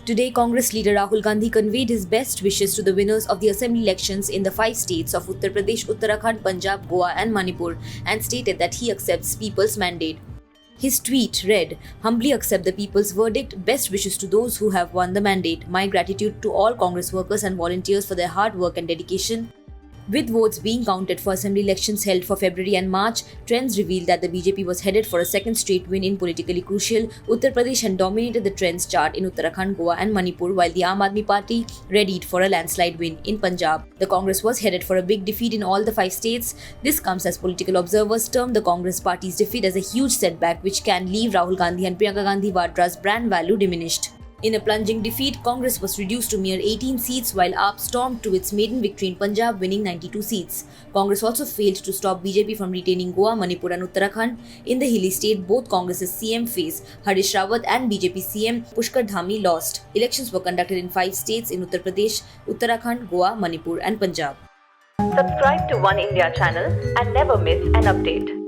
Today, Congress leader Rahul Gandhi conveyed his best wishes to the winners of the assembly elections in the 5 states of Uttar Pradesh, Uttarakhand, Punjab, Goa and Manipur and stated that he accepts people's mandate. His tweet read, "Humbly accept the people's verdict. Best wishes to those who have won the mandate. My gratitude to all Congress workers and volunteers for their hard work and dedication." With votes being counted for assembly elections held for February and March, trends revealed that the BJP was headed for a second straight win in politically crucial Uttar Pradesh and dominated the trends chart in Uttarakhand, Goa and Manipur, while the Aam Aadmi Party readied for a landslide win in Punjab. The Congress was headed for a big defeat in all the 5 states. This comes as political observers term the Congress party's defeat as a huge setback which can leave Rahul Gandhi and Priyanka Gandhi Vadra's brand value diminished. In a plunging defeat, Congress was reduced to mere 18 seats while AAP stormed to its maiden victory in Punjab, winning 92 seats. Congress also failed to stop BJP from retaining Goa, Manipur and Uttarakhand. In the hilly state, both Congress's CM phase, Harish Rawat and BJP CM Pushkar Dhami lost. Elections were conducted in 5 states in Uttar Pradesh, Uttarakhand, Goa, Manipur and Punjab. Subscribe to One India channel and never miss an update.